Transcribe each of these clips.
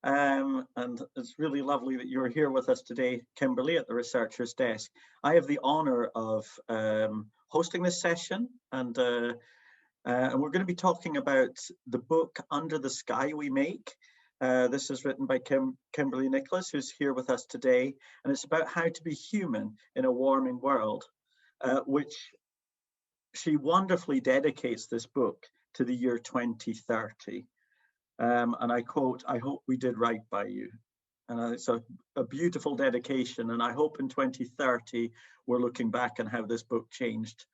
And it's really lovely that you're here with us today, Kimberly, at the Researcher's Desk. I have the honor of hosting this session, and we're going to be talking about the book Under the Sky We Make. This is written by Kimberly Nicholas, who's here with us today, and it's about how to be human in a warming world, which she wonderfully dedicates this book to the year 2030. And I quote, "I hope we did right by you." And it's a beautiful dedication. And I hope in 2030, we're looking back on how this book changed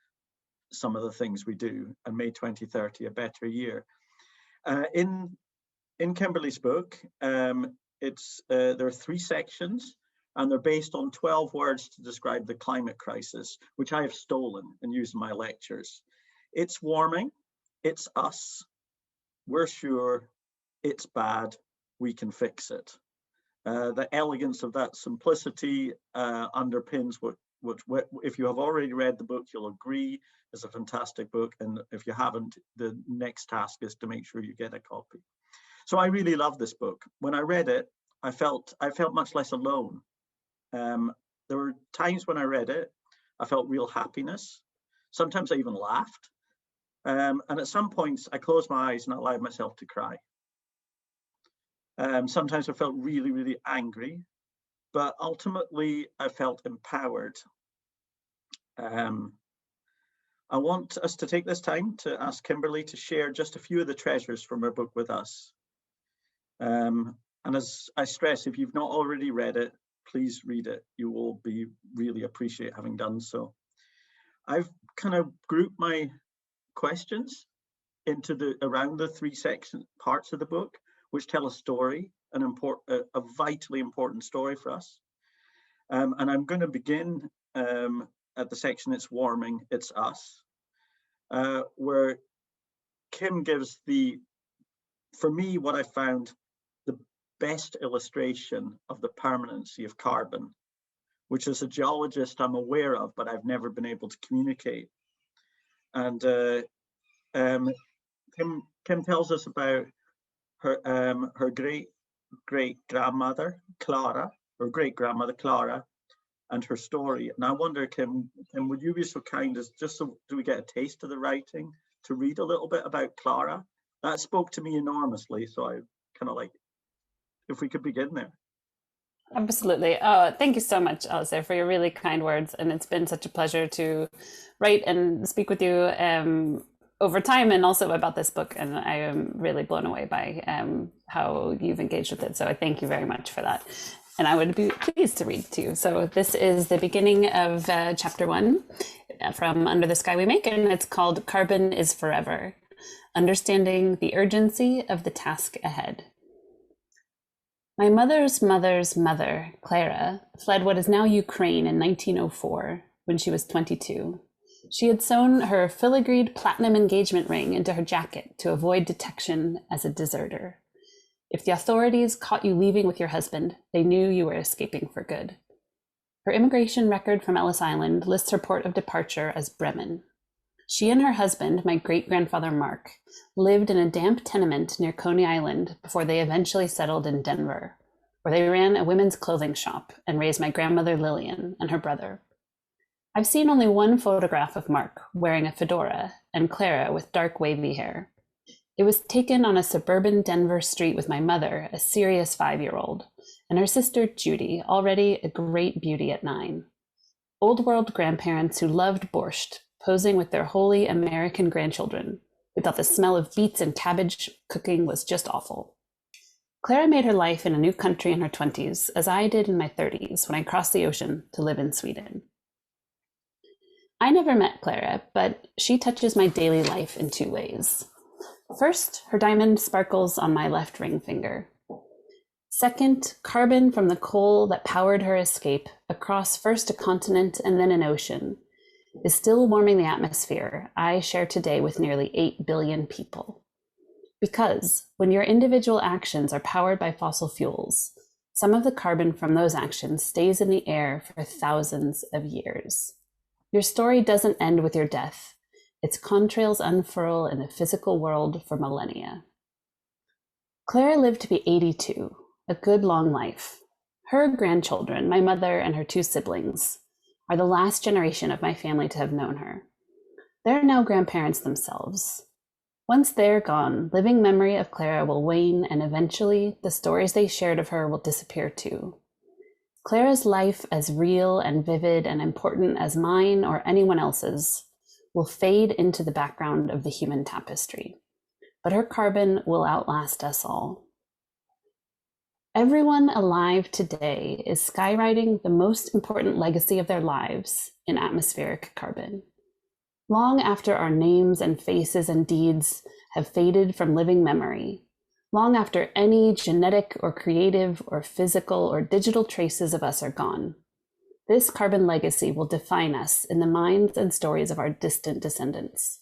some of the things we do and made 2030 a better year. In Kimberly's book, there are 3 sections, and they're based on 12 words to describe the climate crisis, which I have stolen and used in my lectures. It's warming, it's us, we're sure, it's bad, we can fix it. The elegance of that simplicity underpins what, if you have already read the book, you'll agree is a fantastic book. And if you haven't, the next task is to make sure you get a copy. So I really love this book. When I read it, I felt much less alone. There were times when I read it, I felt real happiness. Sometimes I even laughed. And at some points, I closed my eyes and allowed myself to cry. Sometimes I felt really, really angry, but ultimately I felt empowered. I want us to take this time to ask Kimberly to share just a few of the treasures from her book with us. And as I stress, if you've not already read it, please read it. You will really appreciate having done so. I've kind of grouped my questions into around the 3 parts of the book, which tell a story, a vitally important story for us. And I'm going to begin at the section It's Warming, It's Us, where Kim gives for me, what I found the best illustration of the permanency of carbon, which as a geologist I'm aware of, but I've never been able to communicate. And Kim tells us about her great-grandmother, Clara, or great-grandmother, Clara, and her story. And I wonder, Kim, would you be so kind as, just so do we get a taste of the writing, to read a little bit about Clara? That spoke to me enormously, so I kind of like, if we could begin there. Absolutely. Thank you so much, Alasdair, for your really kind words. And it's been such a pleasure to write and speak with you over time, and also about this book. And I am really blown away by how you've engaged with it. So I thank you very much for that. And I would be pleased to read to you. So this is the beginning of chapter 1 from Under the Sky We Make, and it's called Carbon is Forever, Understanding the Urgency of the Task Ahead. My mother's mother's mother, Clara, fled what is now Ukraine in 1904 when she was 22. She had sewn her filigreed platinum engagement ring into her jacket to avoid detection as a deserter. If the authorities caught you leaving with your husband, they knew you were escaping for good. Her immigration record from Ellis Island lists her port of departure as Bremen. She and her husband, my great-grandfather Mark, lived in a damp tenement near Coney Island before they eventually settled in Denver, where they ran a women's clothing shop and raised my grandmother Lillian and her brother. I've seen only one photograph of Mark wearing a fedora and Clara with dark wavy hair. It was taken on a suburban Denver street with my mother, a serious 5-year-old, and her sister Judy, already a great beauty at 9. Old world grandparents who loved borscht, posing with their wholly American grandchildren, who thought the smell of beets and cabbage cooking was just awful. Clara made her life in a new country in her 20s, as I did in my 30s when I crossed the ocean to live in Sweden. I never met Clara, but she touches my daily life in 2 ways. First, her diamond sparkles on my left ring finger. Second, carbon from the coal that powered her escape across first a continent and then an ocean is still warming the atmosphere I share today with nearly 8 billion people. Because when your individual actions are powered by fossil fuels, some of the carbon from those actions stays in the air for thousands of years. Your story doesn't end with your death. Its contrails unfurl in the physical world for millennia. Clara lived to be 82, a good long life. Her grandchildren, my mother and her 2 siblings, are the last generation of my family to have known her. They're now grandparents themselves. Once they're gone, living memory of Clara will wane, and eventually the stories they shared of her will disappear too. Clara's life, as real and vivid and important as mine or anyone else's, will fade into the background of the human tapestry. But her carbon will outlast us all. Everyone alive today is skywriting the most important legacy of their lives in atmospheric carbon. Long after our names and faces and deeds have faded from living memory, long after any genetic or creative or physical or digital traces of us are gone, this carbon legacy will define us in the minds and stories of our distant descendants.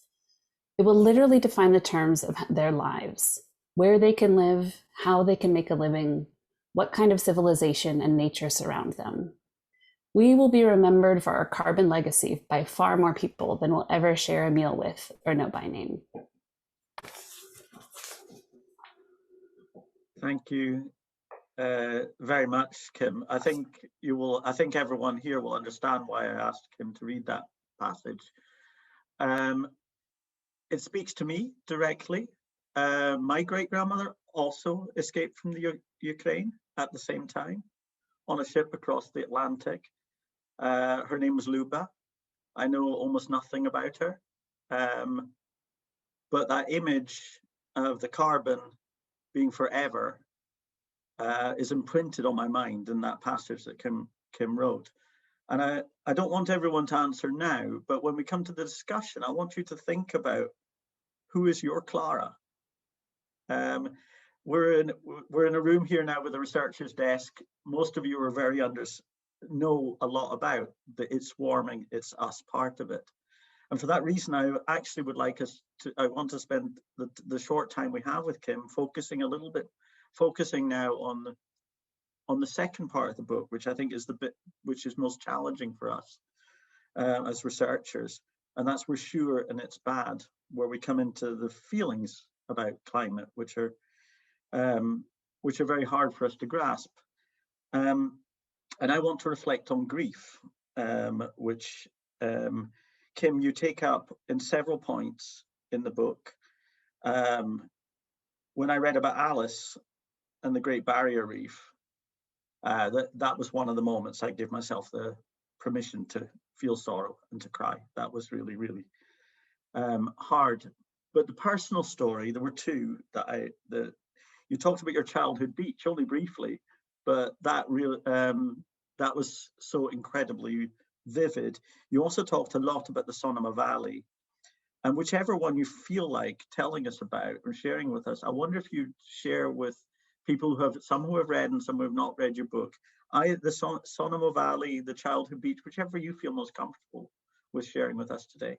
It will literally define the terms of their lives, where they can live, how they can make a living, what kind of civilization and nature surround them. We will be remembered for our carbon legacy by far more people than we'll ever share a meal with or know by name. Thank you very much, Kim. I think everyone here will understand why I asked Kim to read that passage. It speaks to me directly. My great-grandmother also escaped from the Ukraine at the same time on a ship across the Atlantic. Her name was Luba. I know almost nothing about her, but that image of the carbon being forever is imprinted on my mind in that passage that Kim wrote. And I don't want everyone to answer now, but when we come to the discussion, I want you to think about, who is your Clara? We're in a room here now with a researcher's desk. Most of you are know a lot about the It's Warming, It's Us part of it. And for that reason, I actually would like I want to spend the short time we have with Kim focusing now on the second part of the book, which I think is the bit which is most challenging for us as researchers. And that's We're Sure and It's Bad, where we come into the feelings about climate, which are very hard for us to grasp. And I want to reflect on grief, which Kim, you take up in several points in the book. When I read about Alice and the Great Barrier Reef, that was one of the moments I gave myself the permission to feel sorrow and to cry. That was really, really hard. But the personal story, there were 2 that you talked about your childhood beach only briefly, but that was so incredibly vivid. You also talked a lot about the Sonoma Valley, and whichever one you feel like telling us about or sharing with us, I wonder if you'd share with people some who have read and some who have not read your book, the Sonoma Valley, the childhood beach, whichever you feel most comfortable with sharing with us today.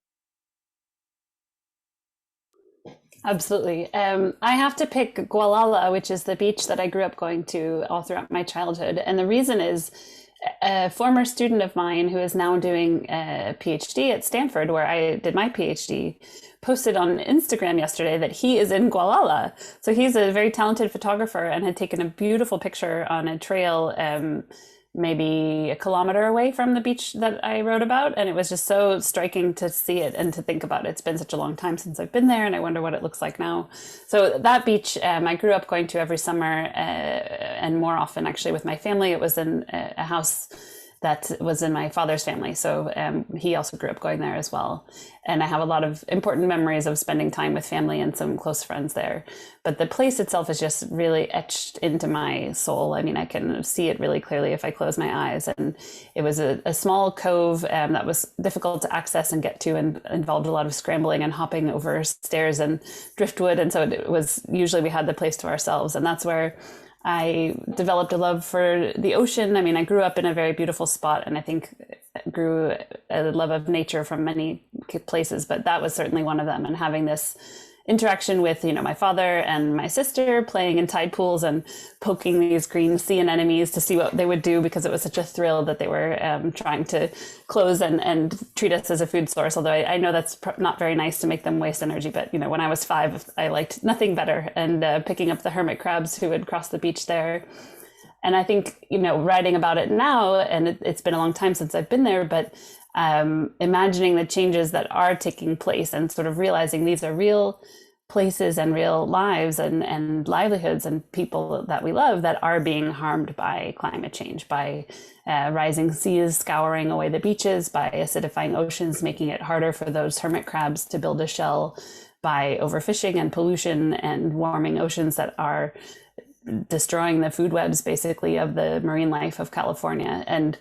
Absolutely. I have to pick Gualala, which is the beach that I grew up going to all throughout my childhood. And the reason is a former student of mine who is now doing a PhD at Stanford, where I did my PhD, posted on Instagram yesterday that he is in Gualala. So he's a very talented photographer and had taken a beautiful picture on a trail maybe a kilometer away from the beach that I wrote about. And it was just so striking to see it and to think about it. It's been such a long time since I've been there, and I wonder what it looks like now. So that beach, I grew up going to every summer and more often actually with my family. It was in a house that was in my father's family. So he also grew up going there as well. And I have a lot of important memories of spending time with family and some close friends there. But the place itself is just really etched into my soul. I mean, I can see it really clearly if I close my eyes. And it was a small cove that was difficult to access and get to, and involved a lot of scrambling and hopping over stairs and driftwood. And so it was usually we had the place to ourselves. And that's where I developed a love for the ocean. I mean, I grew up in a very beautiful spot, and I think grew a love of nature from many places, but that was certainly one of them. And having this interaction with, my father and my sister playing in tide pools and poking these green sea anemones to see what they would do, because it was such a thrill that they were trying to close and treat us as a food source. Although I know that's not very nice to make them waste energy. But, when I was 5, I liked nothing better. And picking up the hermit crabs who would cross the beach there. And I think, writing about it now, and it's been a long time since I've been there, but imagining the changes that are taking place and sort of realizing these are real places and real lives and livelihoods and people that we love that are being harmed by climate change, by rising seas scouring away the beaches, by acidifying oceans, making it harder for those hermit crabs to build a shell, by overfishing and pollution and warming oceans that are destroying the food webs basically of the marine life of California. And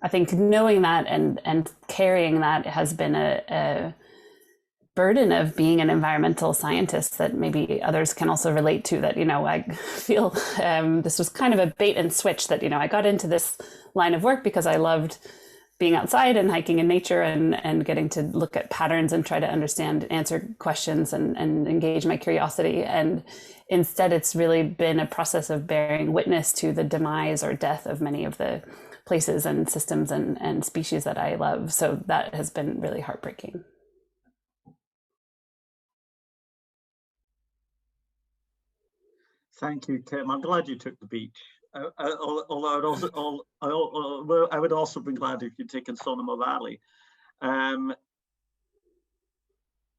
I think knowing that and carrying that has been a burden of being an environmental scientist that maybe others can also relate to. That, I feel this was kind of a bait and switch that, I got into this line of work because I loved being outside and hiking in nature and getting to look at patterns and try to understand, answer questions and engage my curiosity. And instead, it's really been a process of bearing witness to the demise or death of many of the places and systems and species that I love. So that has been really heartbreaking. Thank you, Kim. I'm glad you took the beach. Although I would also be glad if you'd taken Sonoma Valley. When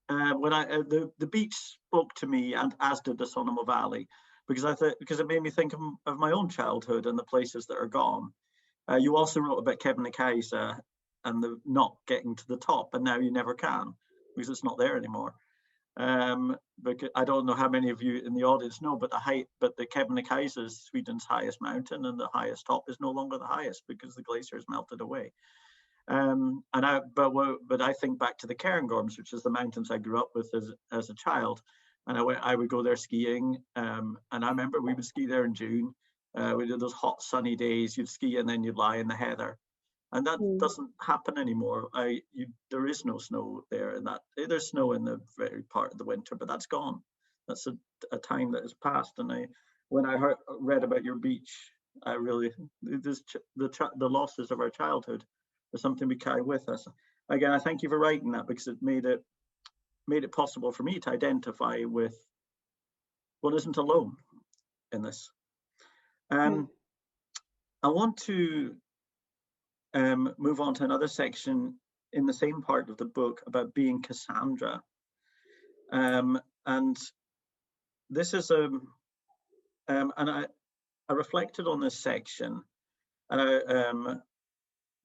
the beach spoke to me, and as did the Sonoma Valley, because it made me think of my own childhood and the places that are gone. You also wrote about Kebnekaise and the not getting to the top, and now you never can because it's not there anymore. Because I don't know how many of you in the audience know, but the Kebnekaise is Sweden's highest mountain, and the highest top is no longer the highest because the glaciers melted away. But I think back to the Cairngorms, which is the mountains I grew up with as a child, and I would go there skiing, and I remember we would ski there in June. We did those hot sunny days. You'd ski and then you'd lie in the heather, and that doesn't happen anymore. There is no snow there, and there's snow in the very part of the winter, but that's gone. That's a time that has passed. And when I read about your beach, I really the losses of our childhood are something we carry with us. Again, I thank you for writing that, because it made it possible for me to identify with what isn't alone in this. I want to move on to another section in the same part of the book about being Cassandra. And this is and I reflected on this section, and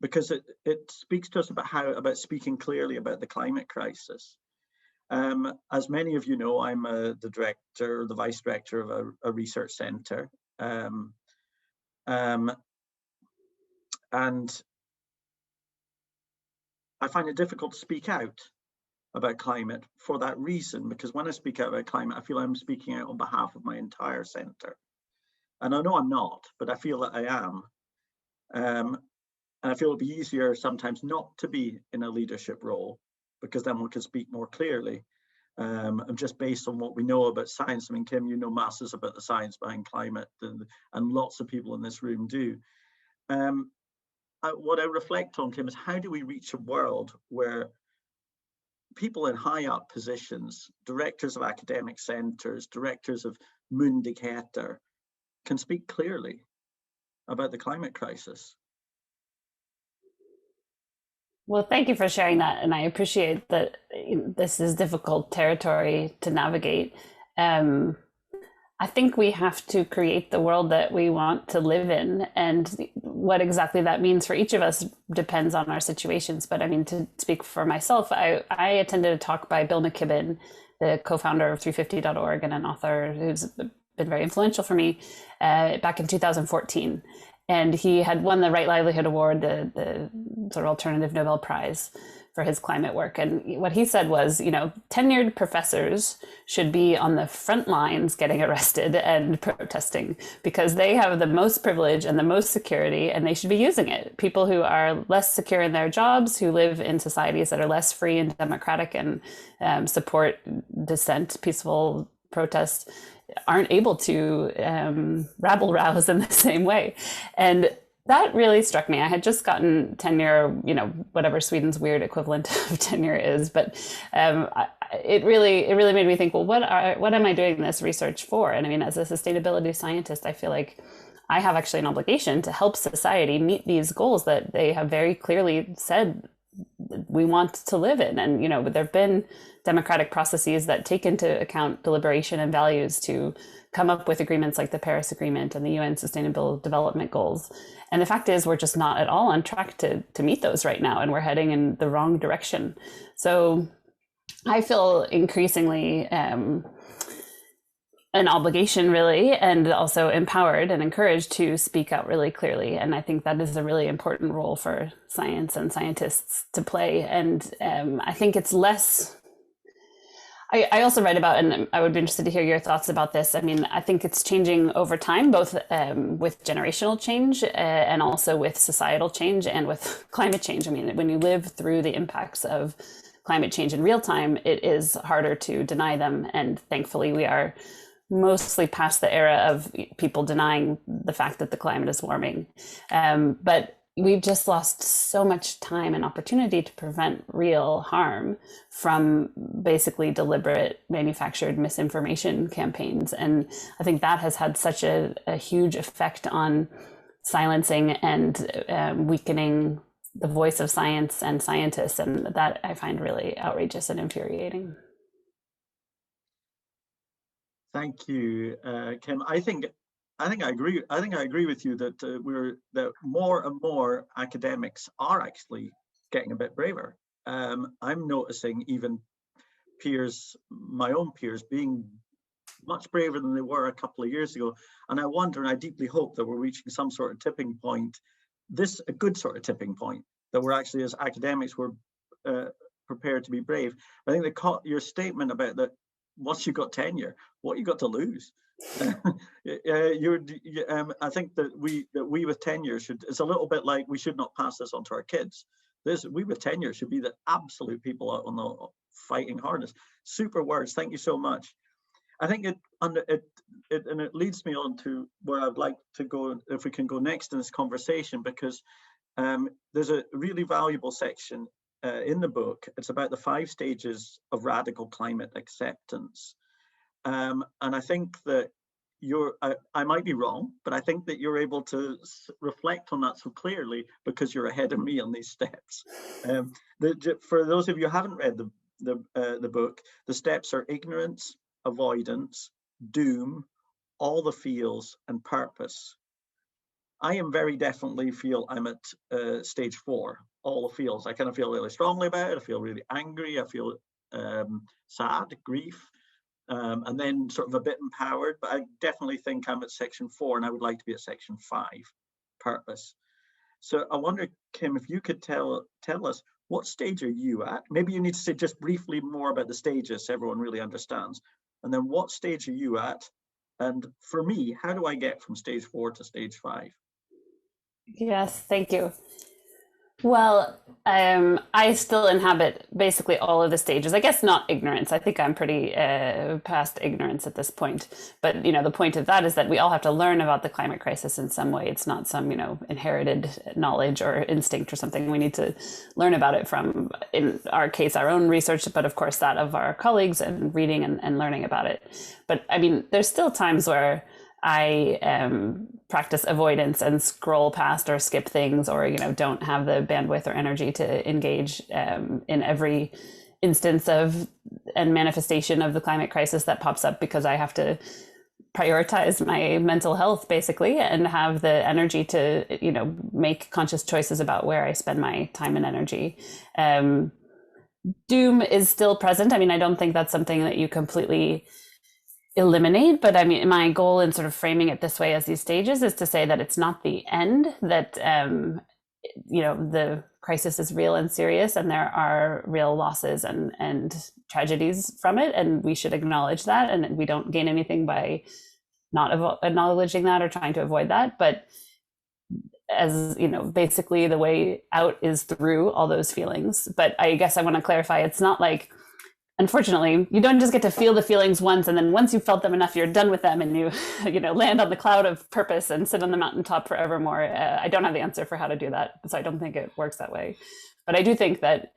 because it speaks to us about speaking clearly about the climate crisis. As many of you know, I'm the vice director of a research center. And I find it difficult to speak out about climate for that reason, because when I speak out about climate, I feel I'm speaking out on behalf of my entire center. And I know I'm not, but I feel that I am. And I feel it'd be easier sometimes not to be in a leadership role, because then one can speak more clearly. And just based on what we know about science. I mean, Kim, you know masses about the science behind climate, and lots of people in this room do. What I reflect on, Kim, is how do we reach a world where people in high up positions, directors of academic centers, directors of myndigheter, can speak clearly about the climate crisis? Well, thank you for sharing that. And I appreciate that this is difficult territory to navigate. I think we have to create the world that we want to live in. And what exactly that means for each of us depends on our situations. But I mean, to speak for myself, I attended a talk by Bill McKibben, the co-founder of 350.org and an author who's been very influential for me, back in 2014. And he had won the Right Livelihood Award, the sort of alternative Nobel Prize for his climate work. And what he said was, tenured professors should be on the front lines getting arrested and protesting because they have the most privilege and the most security, and they should be using it. People who are less secure in their jobs, who live in societies that are less free and democratic and support dissent, peaceful protest, aren't able to rabble rouse in the same way. And that really struck me. I had just gotten tenure, whatever Sweden's weird equivalent of tenure is, but it really made me think, well, what am I doing this research for? And I mean, as a sustainability scientist, I feel like I have actually an obligation to help society meet these goals that they have very clearly said we want to live in. And, there have been democratic processes that take into account deliberation and values to come up with agreements like the Paris Agreement and the UN Sustainable Development Goals. And the fact is, we're just not at all on track to meet those right now, and we're heading in the wrong direction. So I feel increasingly an obligation, really, and also empowered and encouraged to speak out really clearly. And I think that is a really important role for science and scientists to play. And I think it's less... I also read about, and I would be interested to hear your thoughts about this. I mean, I think it's changing over time, both with generational change and also with societal change and with climate change. I mean, when you live through the impacts of climate change in real time, it is harder to deny them. And thankfully, we are mostly past the era of people denying the fact that the climate is warming. But we've just lost so much time and opportunity to prevent real harm from basically deliberate manufactured misinformation campaigns. And I think that has had such a huge effect on silencing and weakening the voice of science and scientists. And that I find really outrageous and infuriating. Thank you, Kim. I think I agree. I think I agree with you that that more and more academics are actually getting a bit braver. I'm noticing even peers, my own peers, being much braver than they were a couple of years ago. And I wonder, and I deeply hope that we're reaching some sort of tipping point. A good sort of tipping point, that we're actually, as academics, we're prepared to be brave. I think your statement about that, once you got tenure, what you got to lose. I think that we with tenure it's a little bit like we should not pass this on to our kids. We with tenure should be the absolute people out on the fighting hardest. Super words. Thank you so much. I think it leads me on to where I'd like to go, if we can go next in this conversation, because there's a really valuable section in the book. It's about the 5 stages of radical climate acceptance. And I think that I might be wrong, but I think that you're able to reflect on that so clearly because you're ahead of me on these steps. For those of you who haven't read the book, the steps are ignorance, avoidance, doom, all the feels, and purpose. I am very definitely feel I'm at stage 4, all the feels. I kind of feel really strongly about it. I feel really angry. I feel sad, grief. And then sort of a bit empowered, but I definitely think I'm at section 4 and I would like to be at section 5, purpose. So I wonder, Kim, if you could tell us, what stage are you at? Maybe you need to say just briefly more about the stages so everyone really understands. And then what stage are you at? And for me, how do I get from stage 4 to stage 5? Yes, thank you. Well, I still inhabit basically all of the stages. I guess not ignorance. I think I'm pretty past ignorance at this point. But, the point of that is that we all have to learn about the climate crisis in some way. It's not some, inherited knowledge or instinct or something. We need to learn about it from, in our case, our own research, but of course that of our colleagues, and reading and learning about it. But I mean, there's still times where I practice avoidance and scroll past or skip things, or don't have the bandwidth or energy to engage in every instance of and manifestation of the climate crisis that pops up, because I have to prioritize my mental health basically and have the energy to make conscious choices about where I spend my time and energy. Doom is still present. I mean, I don't think that's something that you completely eliminate, but I mean, my goal in sort of framing it this way as these stages is to say that it's not the end, that the crisis is real and serious, and there are real losses and tragedies from it, and we should acknowledge that, and we don't gain anything by not acknowledging that or trying to avoid that. But as basically the way out is through all those feelings. But I guess I want to clarify, it's not like, unfortunately, you don't just get to feel the feelings once, and then once you've felt them enough, you're done with them, and you land on the cloud of purpose and sit on the mountaintop forevermore. I don't have the answer for how to do that, so I don't think it works that way. But I do think that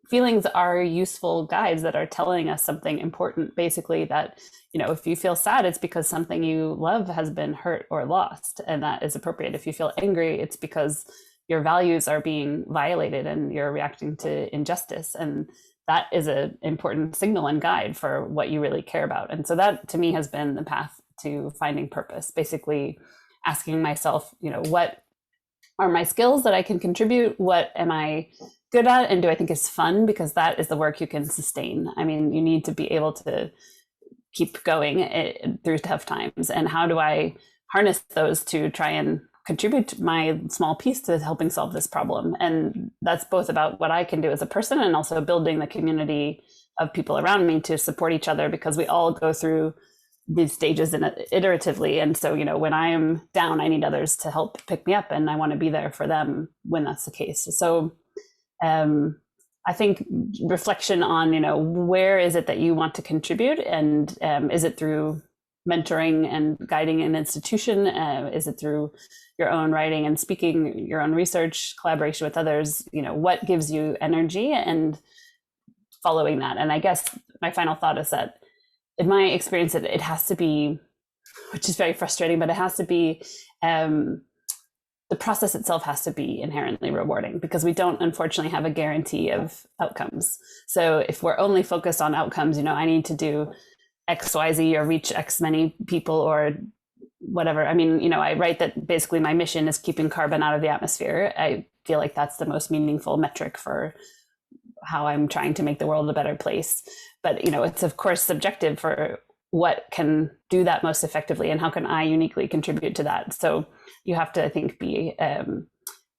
feelings are useful guides that are telling us something important, basically, that if you feel sad, it's because something you love has been hurt or lost, and that is appropriate. If you feel angry, it's because your values are being violated and you're reacting to injustice, and that is an important signal and guide for what you really care about. And so that, to me, has been the path to finding purpose, basically asking myself, what are my skills that I can contribute? What am I good at? And do I think is fun? Because that is the work you can sustain. I mean, you need to be able to keep going through tough times. And how do I harness those to try and contribute my small piece to helping solve this problem? And that's both about what I can do as a person and also building the community of people around me to support each other, because we all go through these stages iteratively. And so, when I am down, I need others to help pick me up, and I want to be there for them when that's the case. So I think reflection on, where is it that you want to contribute, and is it through mentoring and guiding an institution? Is it through your own writing and speaking, your own research, collaboration with others? What gives you energy, and following that. And I guess my final thought is that in my experience, it has to be, which is very frustrating, but it has to be, the process itself has to be inherently rewarding, because we don't, unfortunately, have a guarantee of outcomes. So if we're only focused on outcomes, I need to do X, Y, Z, or reach X many people, or whatever. I mean, I write that basically my mission is keeping carbon out of the atmosphere. I feel like that's the most meaningful metric for how I'm trying to make the world a better place. But, it's of course subjective for what can do that most effectively, and how can I uniquely contribute to that. So you have to, I think,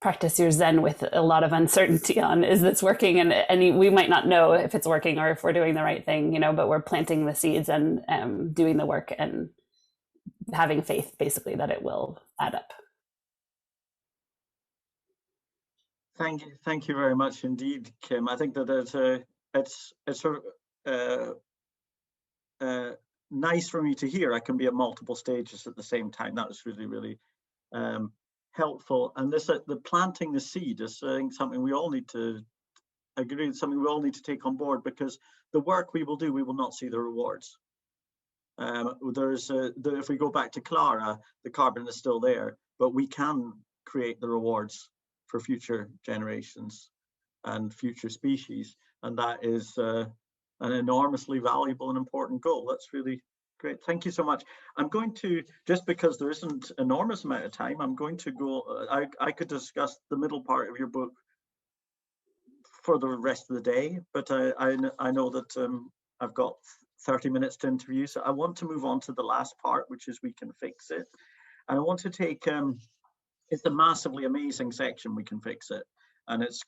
practice your Zen with a lot of uncertainty on, is this working? And we might not know if it's working or if we're doing the right thing, but we're planting the seeds and doing the work and having faith, basically, that it will add up. Thank you very much indeed, Kim. I think that it's sort of nice for me to hear I can be at multiple stages at the same time. That was really, really helpful. And the planting the seed is something we all need to agree. Something we all need to take on board, because the work we will do, we will not see the rewards. If we go back to Clara, the carbon is still there, but we can create the rewards for future generations and future species, and that is an enormously valuable and important goal. That's really great. Thank you so much. I'm going to, just because there isn't an enormous amount of time, I'm going to go, I could discuss the middle part of your book for the rest of the day, but I know that I've got 30 minutes to interview, so I want to move on to the last part, which is We Can Fix It. And I want to take, it's a massively amazing section, We Can Fix It, and it's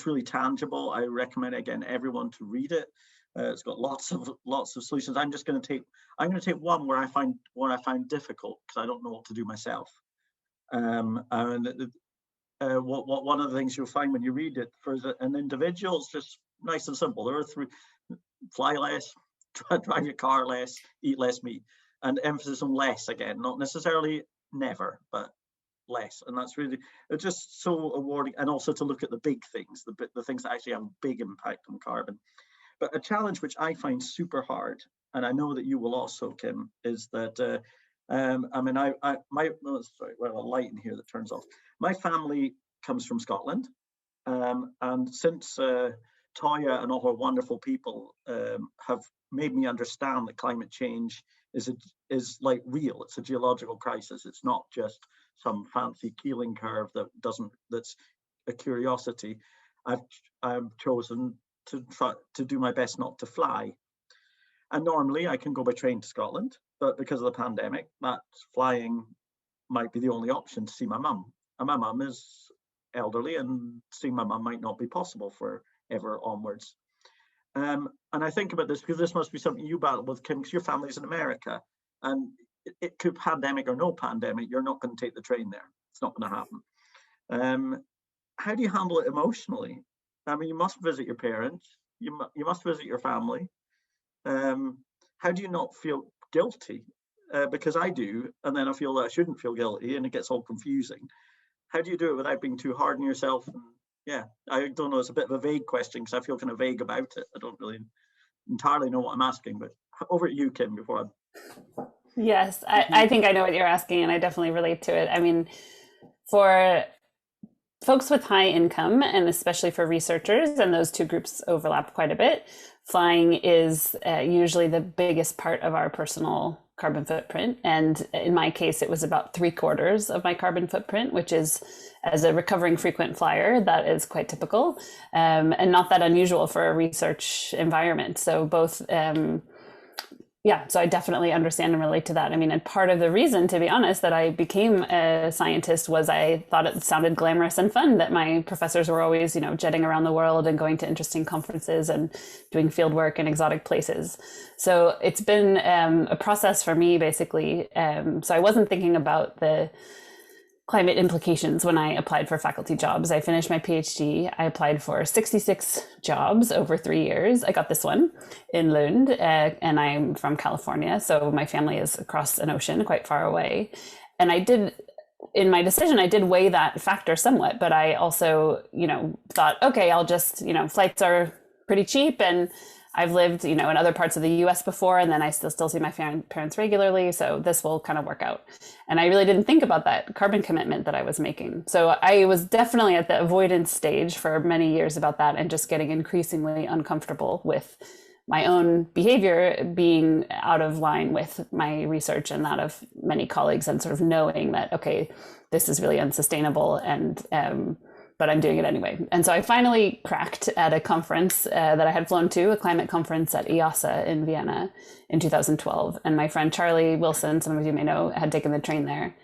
really tangible. I recommend, again, everyone to read it. It's got lots of solutions. I'm going to take one where I find difficult, because I don't know what to do myself. One of the things you'll find when you read it for an individual is just nice and simple. There are three: fly less, drive your car less, eat less meat, and emphasis on less again, not necessarily never, but less. And that's really, it's just so rewarding. And also to look at the big things, the things that actually have a big impact on carbon. But a challenge which I find super hard, and I know that you will also, Kim, is that a light in here that turns off. My family comes from Scotland, and since Toya and all her wonderful people have made me understand that climate change is like real. It's a geological crisis. It's not just some fancy Keeling curve that's a curiosity. I've chosen to do my best not to fly. And normally I can go by train to Scotland, but because of the pandemic, that flying might be the only option to see my mum. And my mum is elderly, and seeing my mum might not be possible forever onwards. And I think about this because this must be something you battle with, Kim, because your family's in America, and it could, pandemic or no pandemic, you're not going to take the train there. It's not going to happen. How do you handle it emotionally? I mean, you must visit your parents, you must visit your family. How do you not feel guilty? Because I do, and then I feel that I shouldn't feel guilty, and it gets all confusing. How do you do it without being too hard on yourself? And yeah, I don't know, it's a bit of a vague question because I feel kind of vague about it. I don't really entirely know what I'm asking, but over at you, Kim, before I... Yes, I think I know what you're asking, and I definitely relate to it. I mean, for folks with high income, and especially for researchers, and those two groups overlap quite a bit, flying is usually the biggest part of our personal carbon footprint. And in my case, it was about 3/4 of my carbon footprint, which is, as a recovering frequent flyer, that is quite typical, and not that unusual for a research environment. So both, yeah, so I definitely understand and relate to that. I mean, and part of the reason, to be honest, that I became a scientist was I thought it sounded glamorous and fun, that my professors were always, jetting around the world and going to interesting conferences and doing field work in exotic places. So it's been a process for me, basically. So I wasn't thinking about the climate implications when I applied for faculty jobs. I finished my PhD. I applied for 66 jobs over 3 years. I got this one in Lund, and I'm from California, so my family is across an ocean, quite far away. And in my decision, I did weigh that factor somewhat, but I also, thought, okay, I'll just, flights are pretty cheap, and I've lived, in other parts of the US before, and then I still see my parents regularly, so this will kind of work out. And I really didn't think about that carbon commitment that I was making. So I was definitely at the avoidance stage for many years about that, and just getting increasingly uncomfortable with my own behavior being out of line with my research and that of many colleagues, and sort of knowing that, okay, this is really unsustainable, and but I'm doing it anyway. And so I finally cracked at a conference that I had flown to, a climate conference at EASA in Vienna in 2012. And my friend Charlie Wilson, some of you may know, had taken the train there.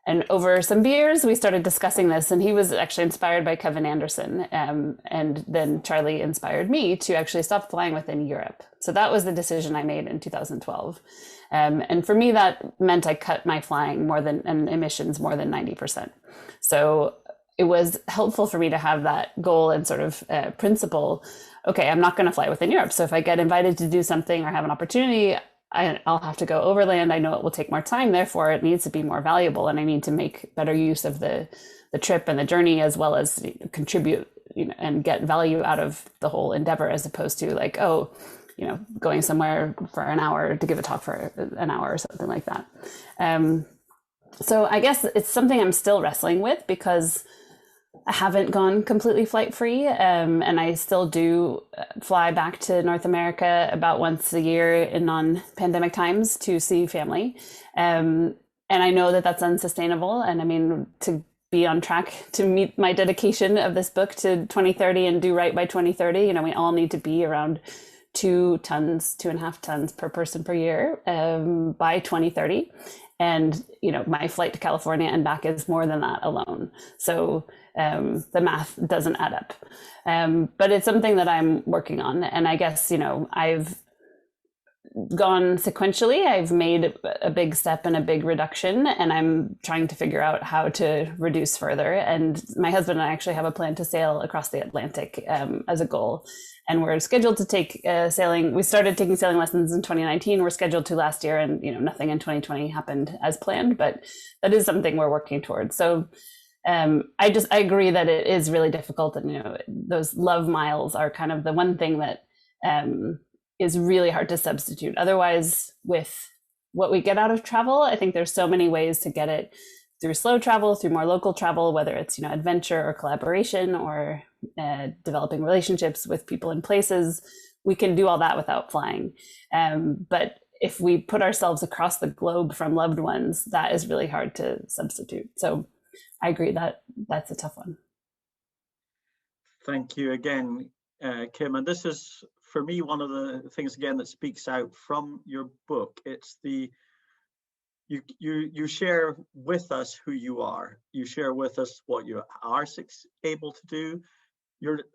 And over some beers, we started discussing this, and he was actually inspired by Kevin Anderson. And then Charlie inspired me to actually stop flying within Europe. So that was the decision I made in 2012. And for me, that meant I cut my flying and emissions more than 90%. So it was helpful for me to have that goal and sort of principle. Okay, I'm not going to fly within Europe. So if I get invited to do something or have an opportunity, I'll have to go overland. I know it will take more time. Therefore, it needs to be more valuable, and I need to make better use of the trip and the journey, as well as contribute, and get value out of the whole endeavor, as opposed to like, going somewhere for an hour to give a talk for an hour or something like that. So I guess it's something I'm still wrestling with, because I haven't gone completely flight free, and I still do fly back to North America about once a year in non-pandemic times to see family. And I know that that's unsustainable. And I mean, to be on track to meet my dedication of this book to 2030 and do right by 2030, we all need to be around 2.5 tons per person per year by 2030. And, my flight to California and back is more than that alone. So the math doesn't add up. But it's something that I'm working on. And I guess, I've gone sequentially. I've made a big step and a big reduction, and I'm trying to figure out how to reduce further. And my husband and I actually have a plan to sail across the Atlantic as a goal. And we're scheduled to take sailing. We started taking sailing lessons in 2019. We're scheduled to last year, and nothing in 2020 happened as planned. But that is something we're working towards. So I agree that it is really difficult, and those love miles are kind of the one thing that is really hard to substitute. Otherwise, with what we get out of travel, I think there's so many ways to get it through slow travel, through more local travel, whether it's adventure or collaboration or developing relationships with people in places. We can do all that without flying. But if we put ourselves across the globe from loved ones, that is really hard to substitute. So I agree that that's a tough one. Thank you again, Kim. And this is for me, one of the things again that speaks out from your book, it's the you share with us who you are. You share with us what you are able to do.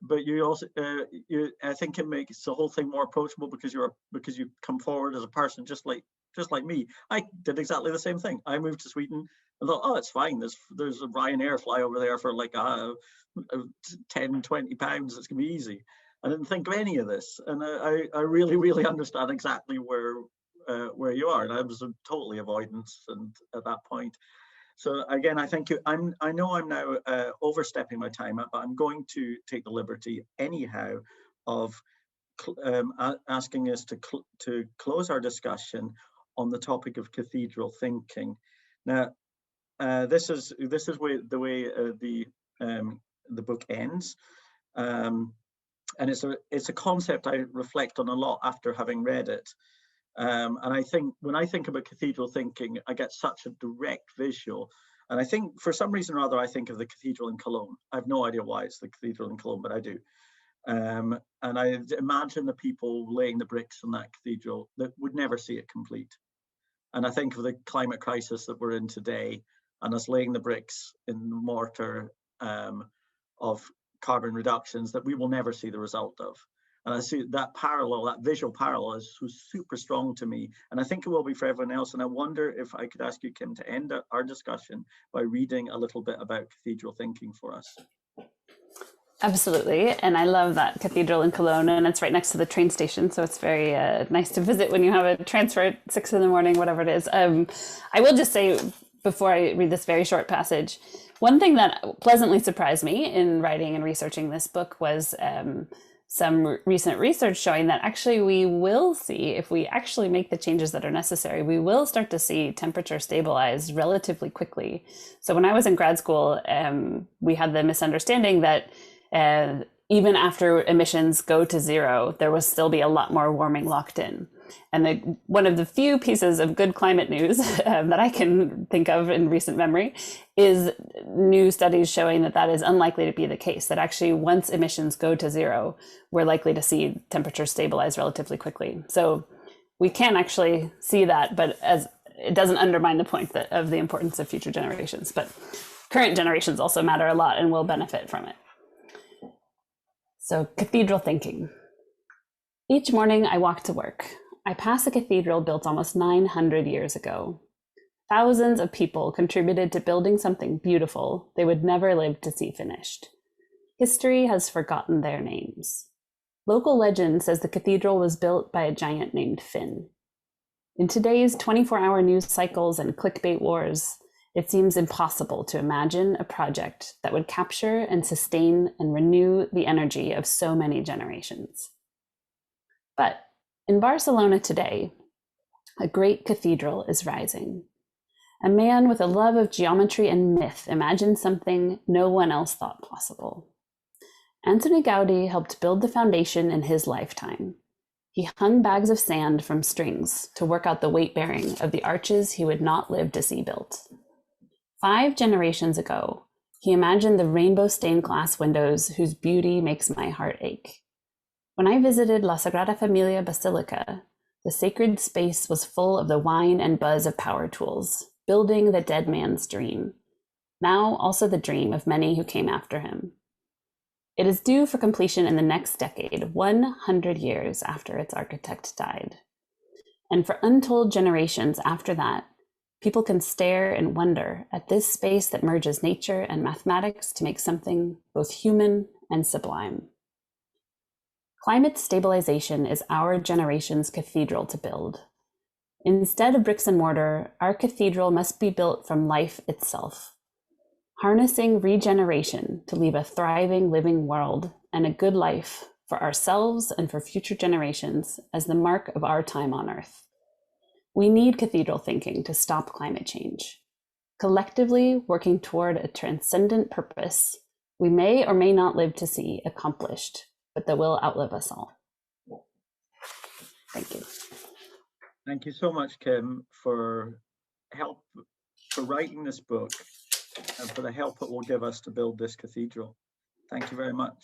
But you also I think it makes the whole thing more approachable because you come forward as a person just like me. I did exactly the same thing. I moved to Sweden and thought, oh, it's fine. There's a Ryanair fly over there for like 10, 20 pounds. It's gonna be easy. I didn't think of any of this, and I really, really understand exactly where you are. And I was totally avoidance, and at that point. So again, I thank you. I know I'm now overstepping my time, but I'm going to take the liberty anyhow of asking us to close our discussion on the topic of cathedral thinking. Now, this is the way the book ends, and it's a concept I reflect on a lot after having read it. And I think when I think about cathedral thinking, I get such a direct visual. And I think for some reason or other, I think of the cathedral in Cologne. I have no idea why it's the cathedral in Cologne, but I do. And I imagine the people laying the bricks in that cathedral that would never see it complete. And I think of the climate crisis that we're in today, and us laying the bricks in the mortar of carbon reductions that we will never see the result of. And I see that parallel, that visual parallel is so super strong to me. And I think it will be for everyone else. And I wonder if I could ask you, Kim, to end our discussion by reading a little bit about cathedral thinking for us. Absolutely. And I love that cathedral in Cologne, and it's right next to the train station. So it's very nice to visit when you have a transfer at 6 a.m, whatever it is. I will just say, before I read this very short passage, one thing that pleasantly surprised me in writing and researching this book was some recent research showing that actually we will see, if we actually make the changes that are necessary, we will start to see temperature stabilize relatively quickly. So when I was in grad school, we had the misunderstanding that even after emissions go to zero, there will still be a lot more warming locked in. And one of the few pieces of good climate news that I can think of in recent memory is new studies showing that that is unlikely to be the case, that actually once emissions go to zero, we're likely to see temperatures stabilize relatively quickly. So we can actually see that, but as it doesn't undermine the point of the importance of future generations. But current generations also matter a lot and will benefit from it. So cathedral thinking. Each morning I walk to work. I pass a cathedral built almost 900 years ago. Thousands of people contributed to building something beautiful they would never live to see finished. History has forgotten their names. Local legend says the cathedral was built by a giant named Finn. In today's 24-hour news cycles and clickbait wars, it seems impossible to imagine a project that would capture and sustain and renew the energy of so many generations. But in Barcelona today, a great cathedral is rising. A man with a love of geometry and myth imagined something no one else thought possible. Antoni Gaudi helped build the foundation in his lifetime. He hung bags of sand from strings to work out the weight bearing of the arches he would not live to see built. 5 generations ago, he imagined the rainbow stained glass windows whose beauty makes my heart ache. When I visited La Sagrada Familia Basilica, the sacred space was full of the whine and buzz of power tools, building the dead man's dream, now also the dream of many who came after him. It is due for completion in the next decade, 100 years after its architect died. And for untold generations after that, people can stare and wonder at this space that merges nature and mathematics to make something both human and sublime. Climate stabilization is our generation's cathedral to build. Instead of bricks and mortar, our cathedral must be built from life itself, harnessing regeneration to leave a thriving, living world and a good life for ourselves and for future generations as the mark of our time on Earth. We need cathedral thinking to stop climate change. Collectively working toward a transcendent purpose we may or may not live to see accomplished, but that will outlive us all. Thank you. Thank you so much, Kim, for writing this book and for the help it will give us to build this cathedral. Thank you very much.